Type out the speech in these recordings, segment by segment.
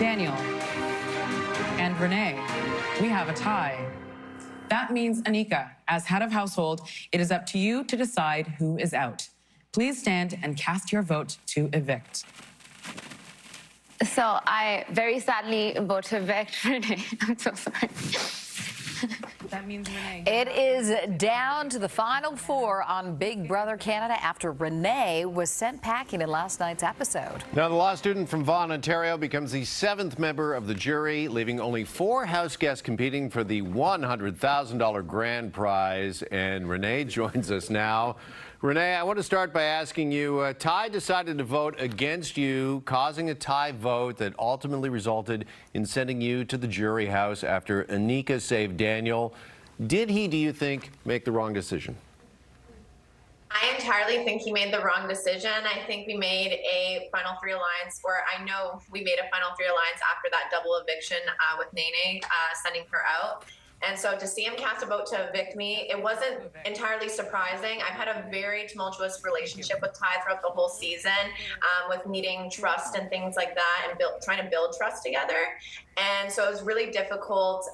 Daniel, and Renee, we have a tie. That means, Anika, as head of household, it is up to you to decide who is out. Please stand and cast your vote to evict. So I very sadly vote to evict Renee. I'm so sorry. That means Renee. It is down to the final four on Big Brother Canada after Renee was sent packing in last night's episode. Now, the law student from Vaughan, Ontario becomes the 7th member of the jury, leaving only 4 house guests competing for the $100,000 grand prize. And Renee joins us now. Renee, I want to start by asking you, Ty decided to vote against you, causing a tie vote that ultimately resulted in sending you to the jury house after Anika saved Daniel. Did he, do you think, make the wrong decision? I entirely think he made the wrong decision. I think we made a final 3 alliance, or I know we made a final 3 alliance after that double eviction with Nene, sending her out. And so to see him cast a vote to evict me, it wasn't entirely surprising. I've had a very tumultuous relationship with Ty throughout the whole season, with needing trust and things like that, and trying to build trust together. And so it was really difficult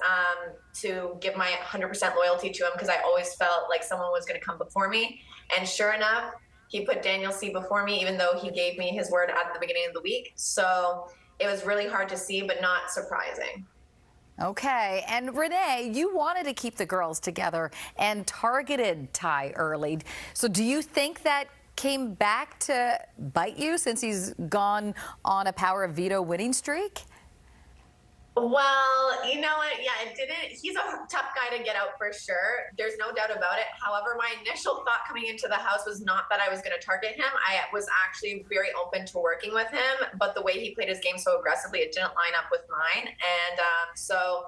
to give my 100% loyalty to him, because I always felt like someone was going to come before me. And sure enough, he put Daniel C before me, even though he gave me his word at the beginning of the week. So it was really hard to see, but not surprising. Okay, and Renee, you wanted to keep the girls together and targeted Ty early. So do you think that came back to bite you since he's gone on a power of veto winning streak? Well, you know what? Yeah, it didn't. He's a tough guy to get out for sure. There's no doubt about it. However, my initial thought coming into the house was not that I was going to target him. I was actually very open to working with him, but the way he played his game so aggressively, it didn't line up with mine. And so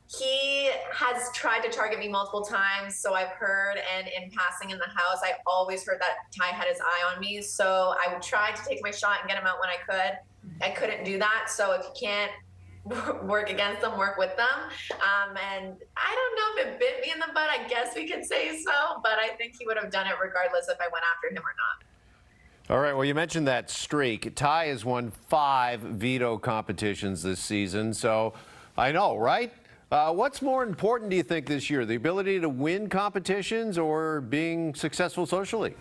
he has tried to target me multiple times, so I've heard, and in passing in the house, I always heard that Ty had his eye on me. So I would try to take my shot and get him out when I could. I couldn't do that. So if you can't work against them, work with them. And I don't know if it bit me in the butt, I guess we could say so, but I think he would have done it regardless if I went after him or not. All right, well, you mentioned that streak. Ty has won 5 veto competitions this season, so I know, right? What's more important, do you think, this year? The ability to win competitions or being successful socially?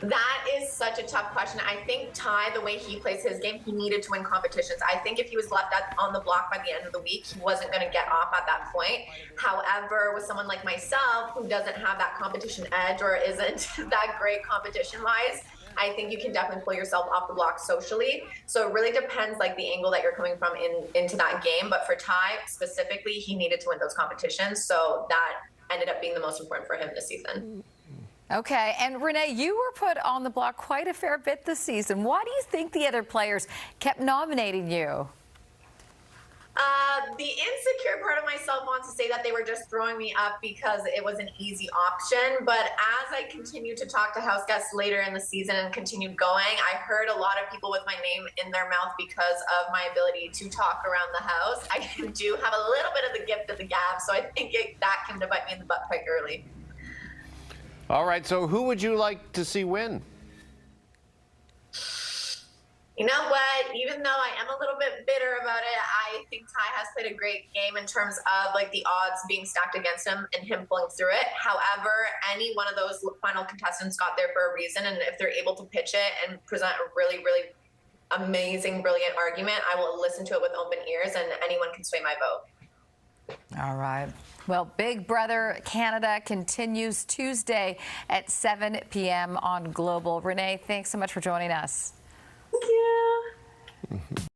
That is such a tough question. I think Ty, the way he plays his game, he needed to win competitions. I think if he was left on the block by the end of the week, he wasn't going to get off at that point. However, with someone like myself who doesn't have that competition edge or isn't that great competition-wise, I think you can definitely pull yourself off the block socially. So it really depends, like, the angle that you're coming from into that game. But for Ty specifically, he needed to win those competitions. So that ended up being the most important for him this season. Okay, and Renee, you were put on the block quite a fair bit this season. Why do you think the other players kept nominating you? The insecure part of myself wants to say that they were just throwing me up because it was an easy option. But as I continued to talk to house guests later in the season and continued going, I heard a lot of people with my name in their mouth because of my ability to talk around the house. I do have a little bit of the gift of the gab, so I think that came to bite me in the butt quite early. All right, so who would you like to see win? You know what? Even though I am a little bit bitter about it, I think Ty has played a great game in terms of, like, the odds being stacked against him and him pulling through it. However, any one of those final contestants got there for a reason, and if they're able to pitch it and present a really, really amazing, brilliant argument, I will listen to it with open ears, and anyone can sway my vote. All right. Well, Big Brother Canada continues Tuesday at 7 p.m. on Global. Renee, thanks so much for joining us. Thank you.